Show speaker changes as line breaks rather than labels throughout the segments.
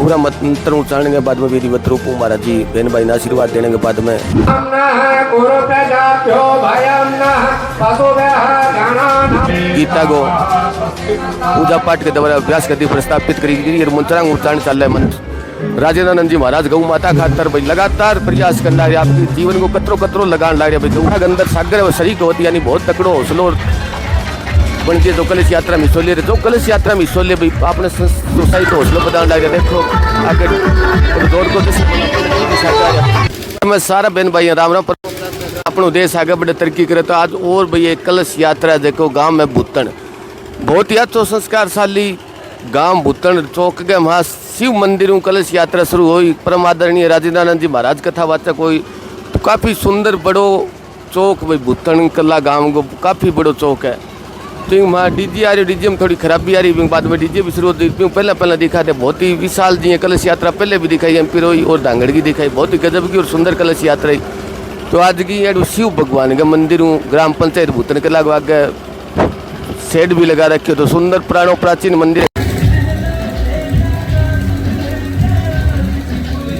पूरा मंत्र उच्चारण के बाद में विधिवत रूप महाराज जी बहन भाई ने आशीर्वाद देने के बाद में गीता को पूजा पाठ के द्वारा अभ्यास करती प्रस्तापित करी मंत्रांग उच्चारण चल रहा है। मंत्र राजेंद्रानंद जी महाराज गौ माता खातर भाई लगातार प्रयास करना है, आपके जीवन को कतरो कतरो लगान ला रहे भाई। गौ अंदर सागर शरीक होती यानी बहुत तकड़ो हौसलो बन के जो कलश यात्रा में हिस्सो ले रहे, जो कलश यात्रा में हिस्सो ले भाई आपने सोसाइटी को हौसला प्रदान लगे। देखो आगे दौड़ को मैं सारा बहन भाई राम राम अपनो देश आगे बड़े तरक्की करे। तो आज और भाई एक कलश यात्रा देखो गांव में भूतन बहुत ही अच्छो संस्कारशाली गांव भूतन चौक के वहाँ शिव मंदिरों कलश यात्रा शुरू हुई। परम आदरणीय राजेंद्रानंद जी महाराज कथावाचक हुई। तो काफ़ी सुंदर बड़ो चौक भाई भूतन कला गाँव को काफ़ी बड़ो चौक है। तो वहाँ डीजे आ रही, डीजे में थोड़ी खराबी आ रही, बाद में डीजे भी शुरू होती। पहले दिखा थे बहुत ही विशाल जी कलश यात्रा पहले भी दिखाई एमपी रोई और धांगड़ की दिखाई, बहुत ही गजब की और सुंदर कलश यात्रा। तो आज की ये शिव भगवान के मंदिरों ग्राम पंचायत भूतन के लाग आगे शेड भी लगा रखे, तो सुंदर पुरानो प्राचीन मंदिर।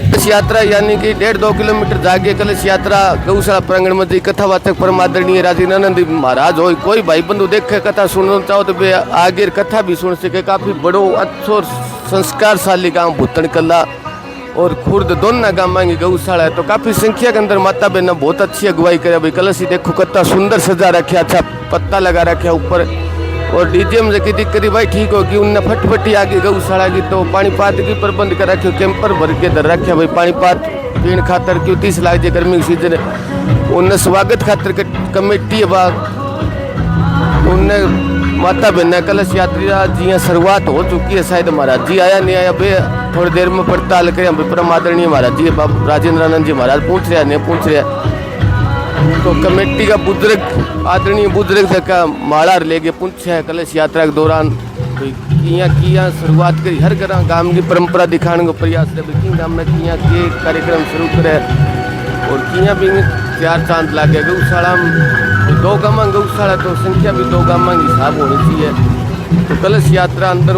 कलश यात्रा यानी कि 1.5-2 किलोमीटर जाके कलश यात्रा गौशाला प्रांगण में कथावाचक परम आदरणीय राजेंद्रानंद महाराज हो। कोई भाई बंधु देखे कथा सुनना चाहो तो आगे कथा भी सुन सके। काफी बड़ो अच्छो संस्कारशाली गांव भूतन कला और खुर्द दोनों गाँव की गौशाला है। तो काफी संख्या के अंदर माता बहन बहुत अच्छी अगुवाई करे भाई। कलश ही देखो कत्ता सुंदर सजा रखे, अच्छा पत्ता लगा रखे ऊपर, और डीजे में जबकि दिक्कत भाई ठीक होगी उनने फटफटी आगे गौशाला की। तो पानी पात की प्रबंध कर रखे, कैंपर भर के धर रखे भाई पानी पात पीने खातर क्यों 30 लाख जो गर्मी की सीजन है उनने स्वागत खातर कमेटी है बाग उनने माता बहन कलश यात्रा जी शुरुआत हो चुकी है। शायद महाराज जी आया नहीं आया भाई थोड़ी देर में पड़ताल करें। परम आदरणीय महाराज जी राजेंद्रानंद जी महाराज पूछ रहे नहीं पूछ रहे। तो कमेटी का बुजुर्ग आदरणीय बुजुर्ग का माला लेके पूछा है कलश यात्रा के दौरान किया शुरुआत करी। हर घर गांव की परंपरा दिखाने को प्रयास है गांव में किया के कार्यक्रम शुरू करे और किया भी 4 चांद लागे। गौशाला में 2 गाँव गौशाला तो संख्या भी 2 गाँव की हिसाब होनी चाहिए। तो कलश यात्रा अंदर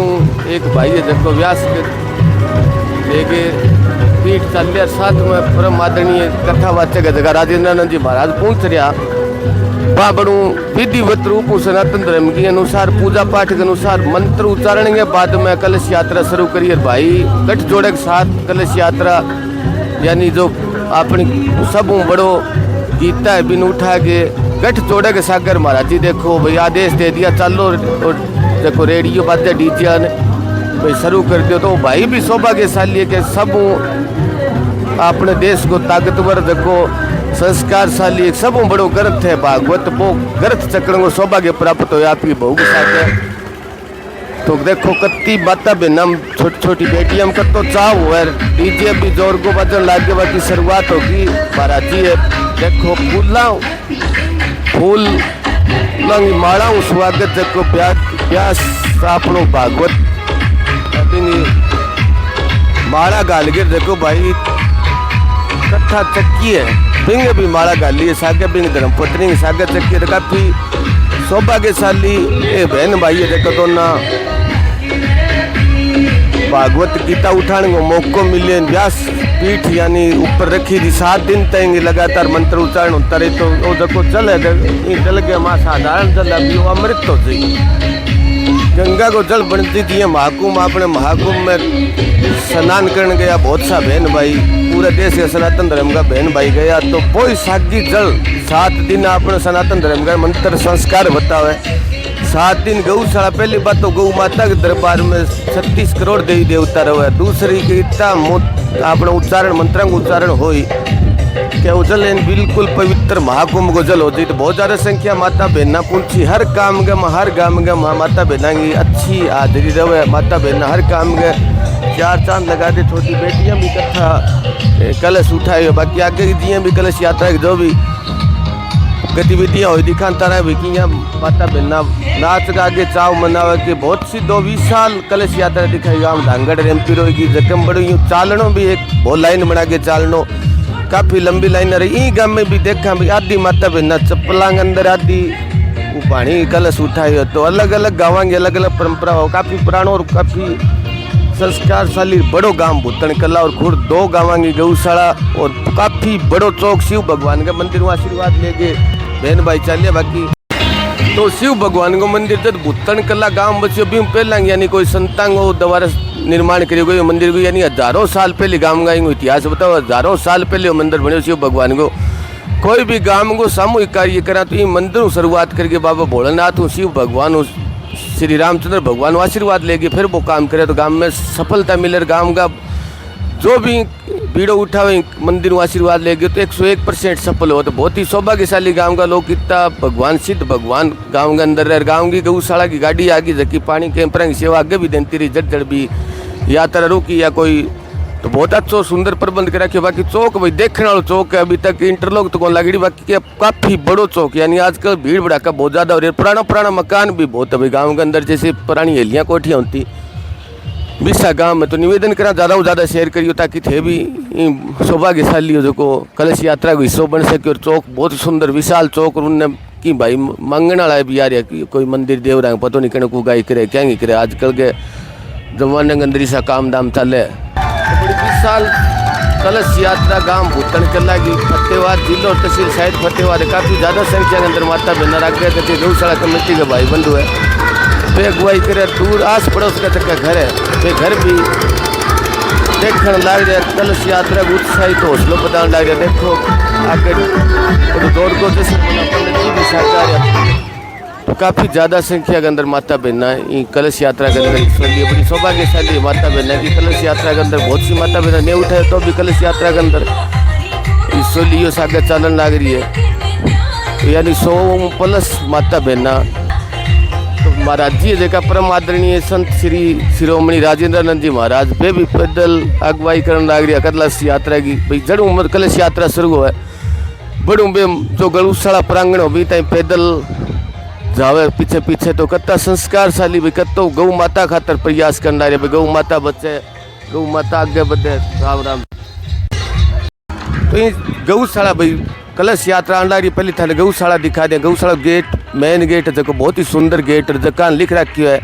एक भाई है जिसको व्यास लेके पीठ चल रहा, साथ में परम आदरणीय कथावाचक जगह राजेंद्रानंद जी महाराज पूछ रहा वहाँ बड़ू विधिवत रूप सनातन धर्म के अनुसार पूजा पाठ के अनुसार मंत्र उच्चारण के बाद में कलश यात्रा शुरू करिए। भाई गठ जोड़े के साथ कलश यात्रा यानी जो अपनी सब बड़ो गीता है बिन उठा के गठ जोड़े के सागर महाराज जी देखो भाई आदेश दे दिया चलो, और देखो रेडियो बाजे डीजे ने भाई शुरू कर दियो। तो भाई भी सौभाग्यशाली है कि सब अपने देश को ताकतवर देखो संस्कारशाली सब बड़ो ग्रंथ है भागवत वो ग्रंथ चक्र को सौभाग्य प्राप्त हो आपकी बहू के साथ। तो देखो कत्ती माता बहन छोटी छोटी बेटियां कतो चाव हुआ डीजे भी जोर को बजन लागे बाकी शुरुआत होगी महाराज जी है। देखो फूल माला स्वागत देखो प्यास अपनो भागवत माला गाल गिर देखो भाई कथा चक्की है बिंग भी माला गाली है सागर बिंग धर्म पत्नी की सागर चक्की है। काफी सौभाग्यशाली ये बहन भाई है देखो तो ना भागवत गीता उठाने को मौको मिले। व्यास पीठ यानी ऊपर रखी थी 7 दिन तक लगातार मंत्र उच्चारण होता रहे। तो वो देखो चले चल गया माँ साधारण जल अभी वो अमृत हो गई। गंगा को जल बनती थी महाकुंभ अपने महाकुंभ में स्नान करने गया बहुत सा बहन भाई पूरे देश के सनातन धर्म का बहन भाई गया। तो कोई सागी जल 7 दिन अपने सनातन धर्म का मंत्र संस्कार बतावे। 7 दिन गौशाला पहली बात तो गौ माता के दरबार में 36 करोड़ देवी देवता रहे। दूसरी की इतना अपना उच्चारण मंत्रांग उच्चारण हो क्या जल बिल्कुल पवित्र महाकुंभ को जल होती। तो बहुत ज़्यादा संख्या माता बहना पूछी हर काम के हर गाँव के माता बहना की अच्छी हाजिरी रहे। माता बहना हर काम के 4 चांद लगा दे। छोटी बेटियां भी कथा कलश उठाए बाकी आगे की जियाँ भी कलश यात्रा की जो भी गतिविधियाँ हो दिखाता रहे भी माता बहना नाच गा के चाव मनावे के बहुत सी 2-20 साल कलश यात्रा दिखाई गाँव धांगड़ एमपी रोई की जकम बड़ी यूँ चालनों भी एक बहुत लाइन बना के चालनों काफ़ी लंबी लाइन रही। ई गाँव में भी देखा भी आधी माता बहना चप्पलांग अंदर आधी वो पानी कलश उठाए तो अलग अलग गाँव की अलग अलग परंपरा हो, काफ़ी पुरानो और काफ़ी संस्कारशाली बड़ो गांव भूतन कला और खुद 2 गाँव की गौशाला और काफ़ी बड़ो चौक शिव भगवान के मंदिर में आशीर्वाद लेके बहन भाई चालिए। बाकी तो शिव भगवान को मंदिर जब भूतन कला गांव बच्चों भी पहला यानी कोई संतांगो दोबारा निर्माण करियो गयो मंदिर को, यानी हजारों साल पहले गांव का इतिहास बताओ। हजारों साल पहले मंदिर बने शिव भगवान को। कोई भी गांव को सामूहिक कार्य करा तो ये मंदिर शुरुआत करके बाबा भोलेनाथ हो, शिव भगवान हो, श्री रामचंद्र भगवान आशीर्वाद लेके फिर वो काम करे तो गांव में सफलता मिले। गांव का जो भी भीड़ो उठावे मंदिर में आशीर्वाद लेके तो 101% सफल हो। तो बहुत ही सौभाग्यशाली गांव का लोग कितना भगवान सिद्ध भगवान गांव के अंदर रहे। गांव की गौशाला की गाड़ी आगे जबकि पानी कैंपर की सेवा आगे भी देती रही, जड़ भी यात्रा रुकी या कोई तो बहुत अच्छा सुंदर प्रबंध कर रखे। बाकी चौक भाई देखने वाला चौक है, अभी तक इंटरलॉक तो कौन लगी, बाकी काफ़ी बड़ो चौक यानी आजकल भीड़ भड़ाका बहुत ज़्यादा हो रही है। पुराना मकान भी बहुत है भाई गाँव के अंदर, जैसे पुरानी हेलियाँ कोठियाँ होती बिस्सा गांव में। तो निवेदन करा ज़्यादा से ज़्यादा शेयर करियो ताकि थे भी सौभाग्यशाली हो जो को कलश यात्रा को हिस्सों बन सके। और चौक बहुत सुंदर विशाल चौक, और उनने कि भाई मांगने वाला भी आ रहा है कोई मंदिर देव रहा है, पता नहीं कहने को गाय करे क्या नहीं करे। आजकल के जमाने के अंदर ऐसा काम दाम चले। तो बड़ी विशाल कलश यात्रा गांव भूतन कला की फतेहाबाद जिला और तहसील साइड फतेहाबाद काफ़ी ज़्यादा संख्या के अंदर माता बहना रख गए। गौशाला कमेटी के भाई बंधु है वे अगुवाई करे, दूर आस पड़ोस का तक घर है वे घर भी देखने लग रहा है। कलश यात्रा को उत्साहित तो हौसलों प्रदान लग रहा है। देखो आगे तो दौड़ को जैसे भी सरकार तो काफ़ी ज़्यादा संख्या के अंदर माता बहना कलश यात्रा के अंदर हिस्सा लिए। बड़ी सौभाग्यशाली माता बहना की कलश यात्रा के अंदर बहुत सी माता बहना नहीं उठाए तो भी कलश यात्रा के अंदर हिस्सों लिए सागर चालन लग रही है। तो यानी 100+ माता बहना तो महाराज जी जगह परम आदरणीय संत श्री शिरोमणि राजेंद्रानंद जी महाराज पे भी पैदल अगुवाई करने लग रही कलश यात्रा की। भाई जड़ू उम्र कलश यात्रा शुरू है बड़ू बे जो गौशाला प्रांगण हो भी तई पैदल जावे पीछे पीछे तो कत्ता संस्कारशाली भाई कत्तो गौ माता खातर प्रयास करना रहे। गौ माता बचे गौ माता आगे बढ़े राम राम। तो ये गौशाला भाई कलश यात्रा अंडारी पहली थाने गौशाला दिखा दे। गौशाला गेट मेन गेट जो बहुत ही सुंदर गेट जकान लिख रखी है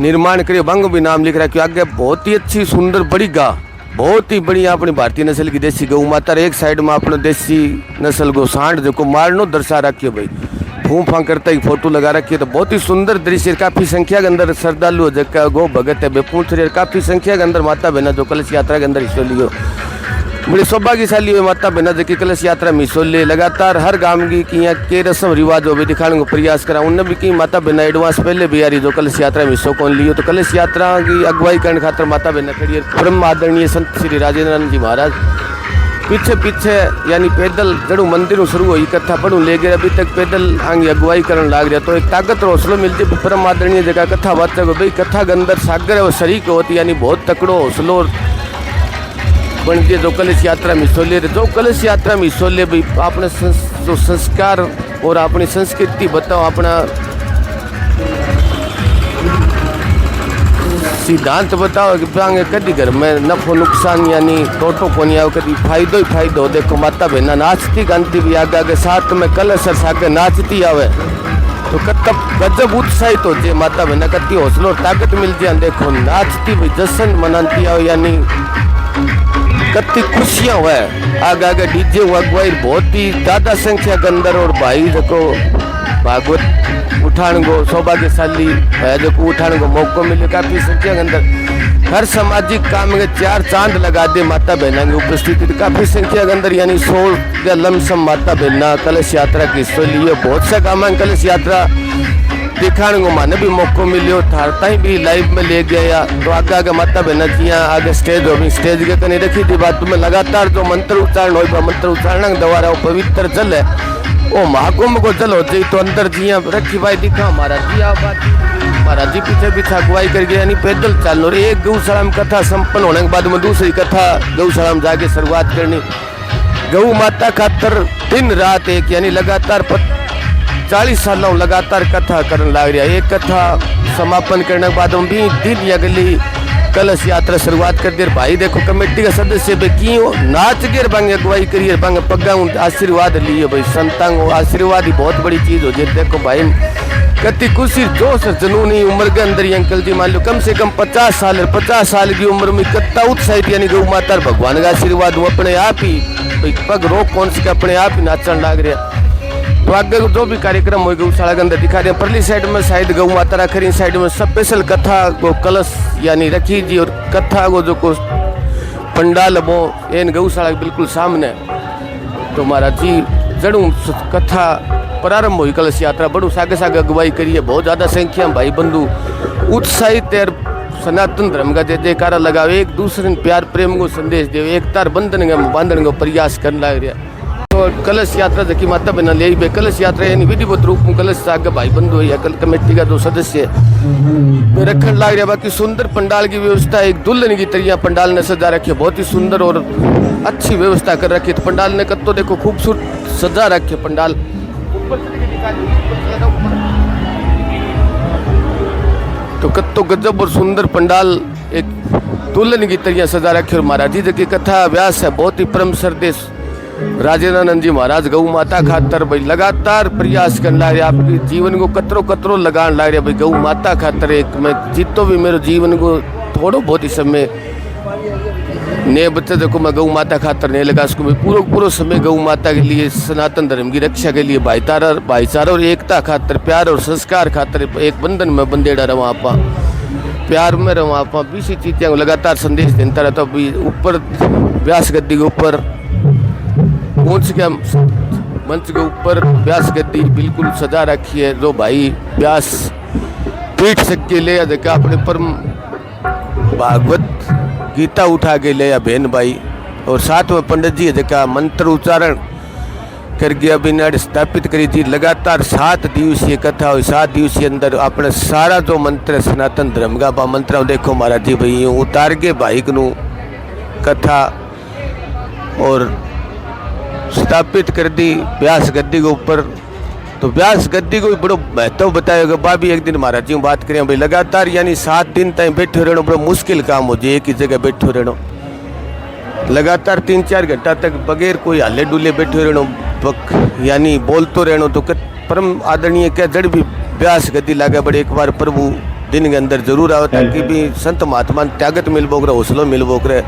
निर्माण करियो बंग भी नाम लिख रखी है। आगे बहुत ही अच्छी सुंदर बड़ी गा बहुत ही बढ़िया अपनी भारतीय नस्ल की देसी गौ माता। एक साइड में अपने देसी नस्ल को सांड जो मारनो दर्शा रखियो भाई फूं फां करता ही फोटो लगा रखी है। तो बहुत ही सुंदर दृश्य काफ़ी संख्या के अंदर श्रद्धालु जगह गो भगत है बेपूछ रहे काफ़ी संख्या के अंदर माता बहना जो कलश यात्रा के अंदर हिस्सा लियो। बड़ी सौभाग्यशाली हुए माता बहना जो कि कलश यात्रा में हिस्सा ले लगातार हर गांव की यहाँ के रस्म रिवाज हो भी दिखाने को प्रयास करा। उनने भी की माता बहना एडवांस पहले भी आ रही जो कलश यात्रा में हिस्सों कौन लियो। तो कलश यात्रा की अगुवाई करने खातर माता बहना खड़ी है परम आदरणीय संत श्री राजेंद्रानंद जी महाराज पीछे पीछे यानी पैदल जड़ू मंदिर शुरू हुई कथा पढ़ू ले गए अभी तक पैदल आगे अगुवाई करने लग रहा। तो एक ताकत और हौसलों मिलती परम आदरणीय जगह कथा बात भाई कथा के अंदर सागर है वो शरीक होती यानी बहुत तकड़ो हौसलो बनती है जो कलश यात्रा में हिस्सों ले रहे। जो कलश यात्रा में हिस्सों ले भाई अपने जो संस्कार और अपनी संस्कृति बताओ अपना सिद्धांत बताओ कि पांगे कभी घर में नफो नुकसान यानी टोटो को नहीं आओ कभी फायदो ही फायदो। देखो माता बहना नाचती गाती भी आगे आगे साथ में कलश सागे नाचती आवे तो कतब गजब उत्साहित हो जाए माता बहना कति हौसलो और ताकत मिल जाए। देखो नाचती भी जश्न मनाती आओ यानी कति खुशियाँ हुए आगे आगे डीजे अगुवाई बहुत ही ज़्यादा संख्या के अंदर। और भाई देखो भागवत उठाने को सौभाग्यशाली है जो को उठाने को मौका मिले काफ़ी संख्या के अंदर हर सामाजिक काम में 4 चांद लगा दे माता बहना की उपस्थिति काफ़ी संख्या के अंदर यानी 100 या लमसम माता बहना कलश यात्रा के हिस्से लिए। बहुत सा काम कलश यात्रा दिखाने को माने भी मौका मिलो थारता ही भी लाइव में ले गया। तो आगे आगे माता बहना जी आगे स्टेज हो स्टेज के कहीं रखी थी बात तुम्हें लगातार जो मंत्र उच्चारण हो मंत्र उच्चारण द्वारा वो पवित्र जल है ओ महाकुंभ को चलो जी तो अंदर जिया रखी भाई दिखा महाराज जी बात महाराज जी पीछे पीछे अगुवाई कर गया यानी पैदल चल रही। एक गौशाला में कथा संपन्न होने के बाद में दूसरी कथा गौशाला में जाके शुरुआत करनी। गौ माता खातर दिन रात एक यानी लगातार 40 सालों लगातार कथा करने लग रहा है। एक कथा समापन करने के बाद में भी दिन अगली कलश यात्रा शुरुआत कर दिया भाई। देखो कमेटी का सदस्य भाई क्यों नाच गिर बांगे अगुवाई करिए बांगे पग्गा आशीर्वाद लिए भाई संतांग आशीर्वाद ही बहुत बड़ी चीज हो जाए। देखो भाई कति खुशी जोश जुनूनी उम्र के अंदर ही अंकल जी मान लो कम से कम 50 साल की उम्र में कितना उत्साहित यानी गौ माता भगवान का आशीर्वाद वो अपने आप ही भाई पग रोक कौन से अपने आप ही नाचन लाग रहा। तो आगे जो भी कार्यक्रम हो गौशाला के अंदर दिखा रहे हैं। परली साइड में शायद गौ माता रखी साइड में स्पेशल कथा को कलश यानी रखी जी और कथा को जो को पंडाल वो एन गौशाला के बिल्कुल सामने। तो महाराज जी जड़ू कथा प्रारंभ हुई कलश यात्रा बड़ू सागे सागे अगुवाई करिए बहुत ज़्यादा संख्या भाई बंधु उत्साहित और सनातन धर्म का जय जयकारा लगाओ एक दूसरे ने प्यार प्रेम को संदेश दे एकतार बंधन का बांधने का प्रयास करने लग रहा। तो कलश यात्रा जबकि माता बना ले कलश यात्रा यानी विधिवत रूप में कलश आगे भाई बंधु या कल कमेटी का जो सदस्य रखने लग रहा। बाकी सुंदर पंडाल की व्यवस्था एक दुल्हन की तरह पंडाल ने सजा रखी है बहुत ही सुंदर और अच्छी व्यवस्था कर रखी है। तो पंडाल ने कत तो देखो खूबसूरत सजा रखे पंडाल तो कत्तो गजब और सुंदर पंडाल एक दुल्हन की तरह सजा रखे। और महाराज जी की कथा व्यास है बहुत ही परम सरदेश राजेंद्रानंद जी महाराज गौ माता खातर भाई लगातार प्रयास करने लग रहे आपके जीवन को कतरो कतरो लगान लग रहे भाई गौ माता खातर एक मैं जितो भी मेरे जीवन को थोड़ा बहुत ही समय ने बच्चे देखो मैं गौ माता खातर नहीं लगा उसको मैं पूरा समय गौ माता के लिए सनातन धर्म की रक्षा के लिए भाईचारा और एकता खातर प्यार और संस्कार खातर एक बंधन में बंदेड़ा रहा आपा प्यार में रहा आपा बीसी चीज़ें को लगातार संदेश देता रहता अभी ऊपर व्यास गद्दी के ऊपर पहुँच गया मंच के ऊपर व्यास गद्दी बिल्कुल सजा रखी है जो भाई व्यास पीठ सके ले देखा अपने परम भागवत गीता उठा के ले बहन भाई और साथ में पंडित जी देखा मंत्र उच्चारण करके अभी स्थापित करी थी। लगातार 7 दिवसीय कथा हुई 7 दिवसीय अंदर अपने सारा जो मंत्र सनातन धर्म का मंत्र देखो महाराज जी भाई उतार के भाई को कथा और स्थापित कर दी व्यास गद्दी के ऊपर। तो व्यास गद्दी को भी बड़ो महत्व बताएगा बाबी एक दिन महाराज जी बात करें भाई लगातार यानी 7 दिन तक बैठे रहना बड़ा मुश्किल काम हो जाए एक ही जगह बैठे रहना लगातार 3-4 घंटा तक बगैर कोई हल्ले डुले बैठे रहना यानी बोलते रहना। तो परम आदरणीय क्या जड़ भी व्यास गद्दी लागे बड़े एक बार प्रभु दिन के अंदर जरूर आओ ताकि भी संत महात्मा त्यागत मिल बोक रहे हौसलों मिल बोक रहे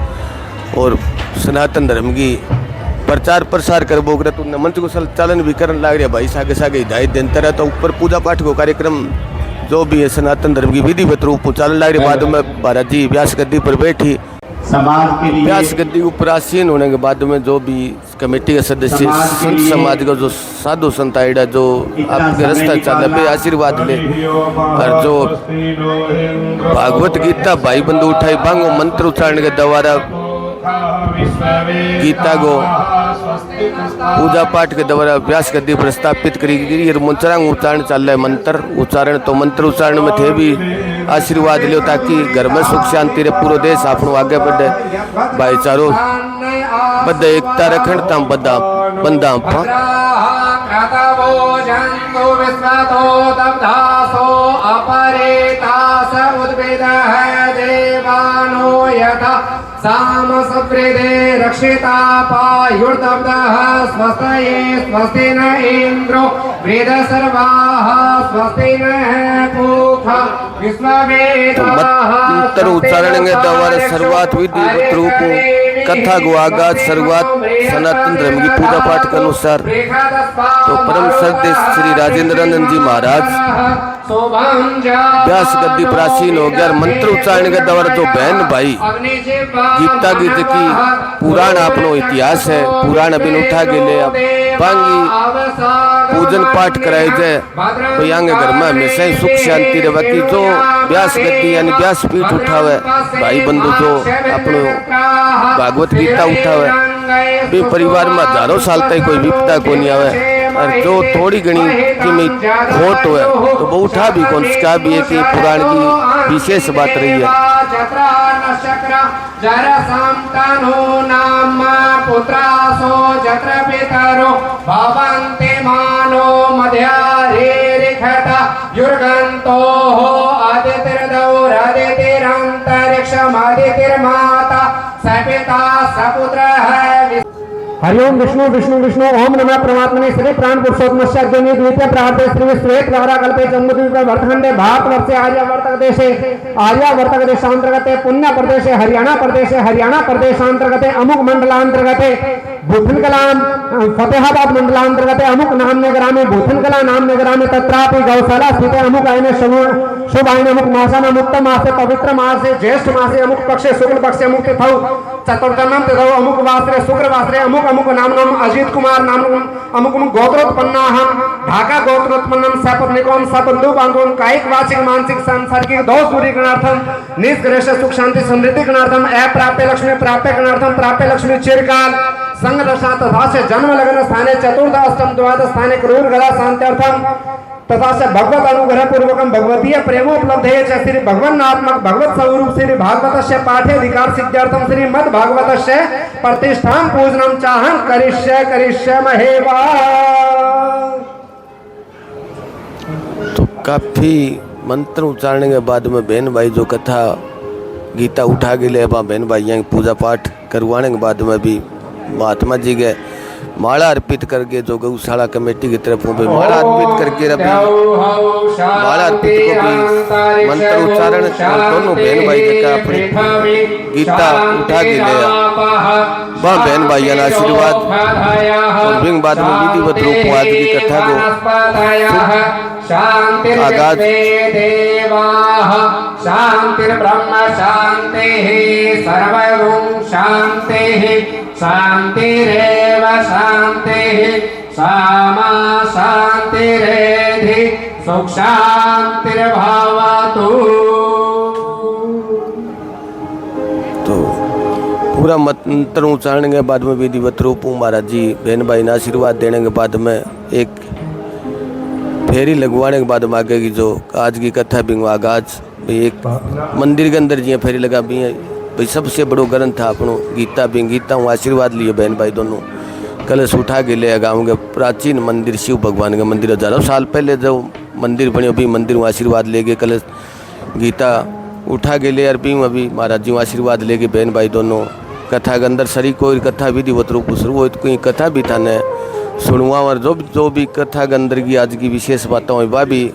और सनातन धर्म की प्रचार प्रसार कर बोक रहे। तो मंच को संचालन भी करने लग रहा भाई सागे सागे हिदायत देता रहा। तो ऊपर पूजा पाठ को कार्यक्रम जो भी है सनातन धर्म की विधिवत रूप चलन लग रही। बाद में महाराज जी व्यास गद्दी पर बैठी
समाज के लिए
व्यास गद्दी ऊपर आसीन होने के बाद में जो भी कमेटी के सदस्य संत समाज का जो साधु संत आइडा जो आपके रास्ता चल पे आशीर्वाद ले और जो भागवत गीता भाई बंधु उठाई बांगो मंत्र उच्चारण के द्वारा गीता को पूजा पाठ के द्वारा व्यास गद्दी पर स्थापित करी गई और मंत्रांग उच्चारण चल रहा है मंत्र उच्चारण। तो मंत्र उच्चारण में थे भी आशीर्वाद लियो ताकि घर में सुख शांति रहे पूरा देश आपनो आगे बढ़े भाईचारो बद एकता रखण तम बदा बंदा
साम सप्रेदे रक्षिता पायुर्दब्दः स्वस्तये स्वस्ति न इंद्रो वेद सर्वाः स्वस्ति न पूषा विश्ववेदाः।
मंत्र उच्चारण के द्वारा शुरुआत विधि रूप कथा को आगाज शुरुआत सनातन धर्म की पूजा पाठ के अनुसार। तो परम श्रद्धेय श्री राजेंद्रानंद जी महाराज व्यास गद्दी प्राचीन हो गया। मंत्र उच्चारण के द्वारा जो बहन भाई गीता गीत की पुराण अपनो इतिहास है पुराण अभी उठा के ले बांगी पूजन पाठ कराए जाए तो यहाँ घर में हमेशा ही सुख शांति रहे। बाकी जो व्यास गद्दी यानी व्यास पीठ उठावे भाई बंधु जो अपनो भागवत गीता उठावे भी परिवार में हजारों साल तक कोई विपदा को नहीं आवे और जो थोड़ी घनी की खोट हुए तो वो उठा भी कौन सा भी है कि पुराण की विशेष बात रही है।
आदितिर्माता सपिता सपुत्रः। हरिओम विष्णु विष्णु विष्णु ओम नमः परमात्मने श्री प्राण पुरुषोत्तमस्य अग्नि द्वितीय प्रार्थे श्री श्वेत द्वारा कल्पे जम्बूद्वीप वर्तखंडे भारतवर्षे आर्यावर्तक देशांतर्गते पुण्य प्रदेशे हरियाणा प्रदेशांतर्गते अमुक मंडलांतर्गते भूथनकलाम फतेहाबाद मंडलांतर्गते अमुक नाम्ने ग्रामे भूथनकला नाम्ने ग्रामे तत्रापि गौशाला स्थिते अमुक आयने शुभ आयने अमुक मासाना मुक्त मासे पवित्र मासे ज्येष्ठ मासे अमुक पक्षे शुक्ल पक्षे अमुक तिथौ चतुर्थनम तिथौ अमुक वासरे शुक्र वासरे अमुक अमुक नाम अजित कुमार नाम अमुक गोत्रोत्पन्नाहम ढाका गोत्रोत्पन्नम सपत्निकोम सपंदु बांधोम कायिक वाचिक मानसिक सांसारिक दोष दूरीकरणार्थम निष्ग्रह सुख शांति समृद्धि करणार्थम अप्राप्य लक्ष्मी प्राप्य करणार्थम प्राप्य लक्ष्मी चिरकाल संग दशा तथा से जन्म लगन स्थाने चतुर्थ अष्टम द्वादश स्थाने क्रूर गदा शांत्यर्थम तथा से भगवत अनुग्रह पूर्वकम भगवतीय प्रेमोपलब्धे च श्री भगवन्नात्मक भगवत स्वरूप श्री भागवतस्य पाठे अधिकार सिद्ध्यर्थम श्री मद भागवतस्य प्रतिष्ठां पूजनम चाहं करिष्ये महेवा।
तो काफी मंत्र उच्चारण के बाद में बहन भाई जो कथा गीता उठा के ले बहन भाइयों की पूजा पाठ करवाने के बाद में भी महात्मा जी के माला अर्पित करके जो गौशाला कमेटी की तरफ भी माला अर्पित करके माला अर्पित को भी मंत्र उच्चारण दोनों बहन भाई का अपनी गीता उठा के ले वह बहन भाइयों का आशीर्वाद और बिंग बाद में विधिवत रूप आज की कथा को आगाज।
शांतिर्ब्रह्म शांतिः सर्वं शांतिः शांतिरेव शांतिः सामा शांतिरेधि सुख शांतिर्भवतु।
तो पूरा मंत्र उच्चारण के बाद में विधिवत रूप महाराज जी बहन भाई ने आशीर्वाद देने के बाद में एक फेरी लगवाने के बाद में आगे की जो आज की कथा भी आगाज एक मंदिर के अंदर जी फेरी लगा भी है भाई सबसे बड़ो ग्रंथ था अपनो गीता भी गीता हूँ आशीर्वाद लिए बहन भाई दोनों कलश उठा के ले गाँव के प्राचीन मंदिर शिव भगवान के मंदिर हजारों साल पहले जो मंदिर बने भी मंदिर में आशीर्वाद ले गए कलश गीता उठा के ले अभी अभी महाराज जी आशीर्वाद ले गए बहन भाई दोनों कथा के अंदर सरी कोई कथा विधिवत रूप शुरू हो कोई कथा भी था न सुनवा और जो भी कथा के अंदर की आज की विशेष बातें हुई वह भी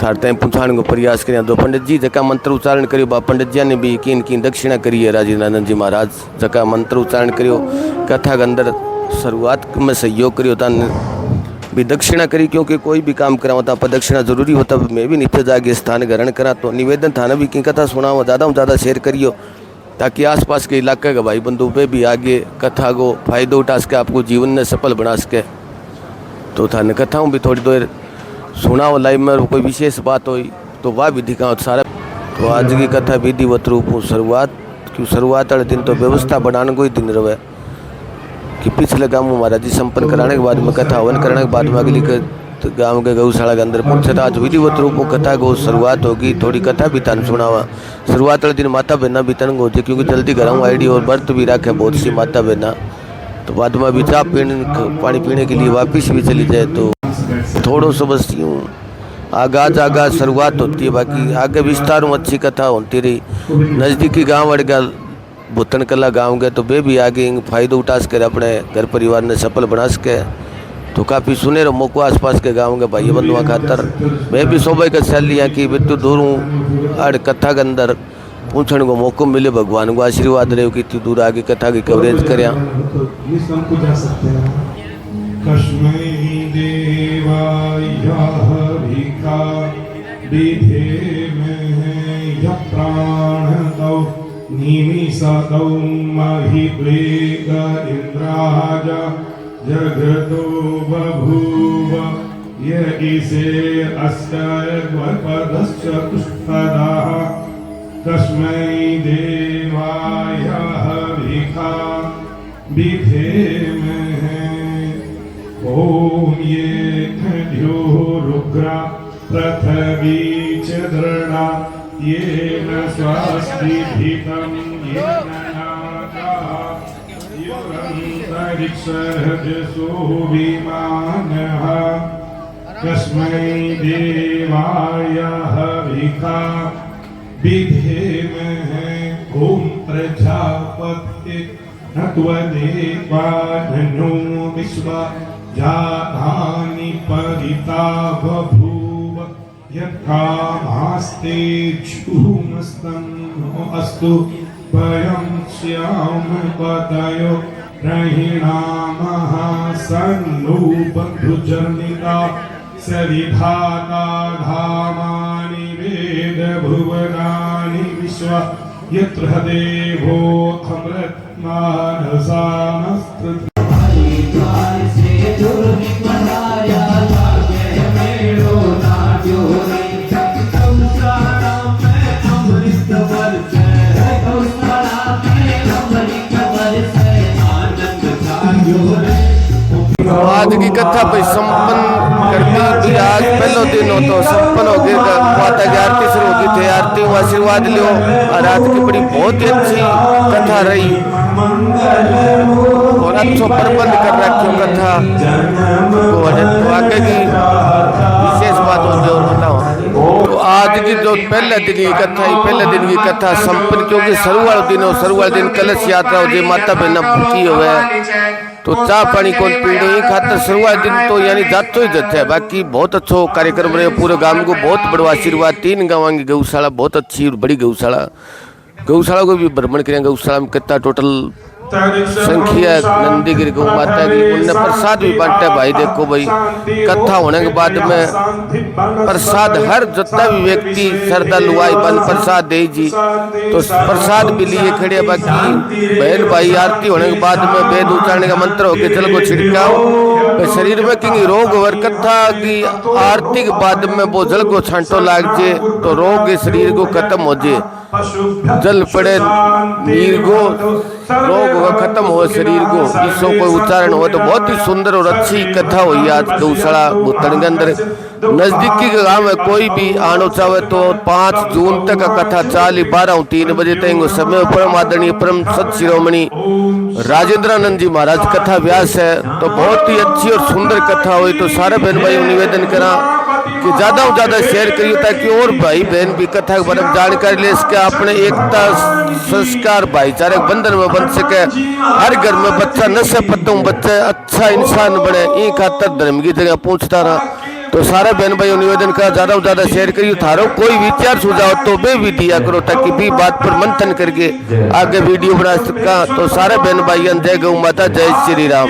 थार टाइम पूछाने को प्रयास करें। जो पंडित जी जका मंत्र उच्चारण करियो बा पंडित जी ने भी किन दक्षिणा करी है राजीनानंद जी महाराज जका मंत्र उच्चारण करियो कथा के अंदर शुरुआत में सहयोग करियो था भी दक्षिणा करी क्योंकि कोई भी काम करा होता पर दक्षिणा जरूरी होता मैं भी नित्य जागे स्थान ग्रहण करा तो निवेदन था ना भी की कथा सुना ज़्यादा से ज़्यादा शेयर करियो ताकि आसपास के इलाके का भाई बंधु पे भी आगे कथा को फायदा उठा सके आपको जीवन में सफल बना सके। तो था कथाओं भी थोड़ी देर सुना हो लाइव में कोई विशेष बात हुई तो वह भी दिखाओ सारा। तो आज की कथा विधिवत रूप शुरुआत वाले दिन तो व्यवस्था बढ़ाने को ही दिन रहे कि पिछले गाँव में महाराज जी संपन्न कराने के बाद में कथा हवन कराने के बाद में अगली गाँव के गौशाला के अंदर पहुंचे था। आज विधिवत रूप में कथा को शुरुआत होगी थोड़ी कथा भी तन सुनावा शुरुआत वाले दिन माता बहना भी तंग होती क्योंकि जल्दी घर आईडी और व्रत भी रखे बहुत सी माता बहना तो बाद में अभी चाय पानी पीने के लिए वापस भी चली जाए तो थोड़ो सो बस यूँ आगाज शुरुआत होती है बाकी आगे विस्तार में अच्छी कथा होती रही। नज़दीकी गाँव अड़ गया भूतनकला गाँव गए तो वे भी आगे फायदा उठा सके अपने घर परिवार ने सफल बना सके तो काफ़ी सुनहरा मौका आसपास के गाँव के भाई बंधुआ खातर मैं भी सौभाग्य चल लिया कि बितु दूर हूँ अड़ कथा के अंदर पूछने को मौका मिले भगवान को आशीर्वाद रहे कि इतनी दूर आगे कथा की कवरेज करें।
जगतो बभूव य ईसे अष्टपदश्चतुष्पदः तस्मै देवाय हविषा विधेमहे। ॐ ये खड्यो रुद्रा पृथ्वी च दृढा येन स्वस्तिभितं येन ऋक्षरजसो विमानः तस्मै देवाय हविषा विधेमहे। प्रजापते नत्वदेवाननो विश्वा जातानि परिता बभूव यत्कामास्ते झूमस्तनो अस्तु वयं श्याम पतयो रहिणामः सन्नो बन्धुजनिता सविधाता धामानि वेद भुवनानि विश्वा यत्र देवो अमृतमानसानस्तु
आज की कथा पे संपन्न करती थी। आज पहलो दिन हो तो संपन्न हो गया। माता की आरती शुरू होगी थी। आरती में आशीर्वाद लियो। और आज की बड़ी बहुत ही अच्छी कथा रही और अच्छो प्रबंध कर रखी कथा तो आगे की विशेष बात होगी और बताओ। तो आज की जो पहले दिन की कथा ही पहले दिन की कथा संपन्न क्योंकि सरुवाल दिन हो। सरुवाल दिन कलश यात्रा हो जी माता बहना भूखी हुए तो चाह पानी कौन पीड़ो ही खातर शुरुआत दिन तो यानी जातो ही जाते है। बाकी बहुत अच्छो कार्यक्रम रहे। पूरे गांव को बहुत बड़ा आशीर्वाद। 3 गाँव की गौशाला बहुत अच्छी और बड़ी गौशाला को भी भ्रमण करें। गौशाला में कितना टोटल संख्या नंदीगिरी गौ माता की उनने प्रसाद भी बांटे। भाई देखो भाई कथा होने के बाद में प्रसाद हर जितना भी व्यक्ति श्रद्धालु आई बन प्रसाद दे जी तो प्रसाद भी लिए खड़े। बाकी बहन भाई आरती होने के बाद में वेद उच्चारने का मंत्र होके जल को छिड़काओ शरीर में क्योंकि रोग और कथा की आरती के बाद में वो जल को छांटो लाग जे तो रोग शरीर को खत्म हो जाए। जल पड़े नीर को रोग खत्म हो शरीर को इसको कोई उच्चारण हो तो बहुत ही सुंदर और अच्छी कथा हुई। आज गौशाला भूतन के अंदर नजदीकी के गांव में कोई भी आनो चाहे तो 5 जून तक का कथा 12-3 बजे तक समय परम आदरणीय परम सत शिरोमणि राजेंद्रानंद जी महाराज कथा व्यास है तो बहुत ही अच्छी और सुंदर कथा हुई। तो सारे बहन भाई निवेदन करा कि ज्यादा से ज्यादा शेयर करिए ताकि और भाई बहन भी कथा के बारे में जानकारी ले सके। अपने एकता संस्कार भाईचारे बंधन में बन सके। हर घर में बच्चा नशे पत्तों बच्चा अच्छा इंसान बने ये खातर धर्म की जगह पहुंचता रहा। तो सारे बहन भाई निवेदन का ज्यादा से ज्यादा शेयर करिए। थारो कोई विचार सुझाव तो वे भी दिया करो ताकि भी बात पर मंथन करके आगे वीडियो बना सका। तो सारे बहन भाई जय गौ माता जय श्री राम।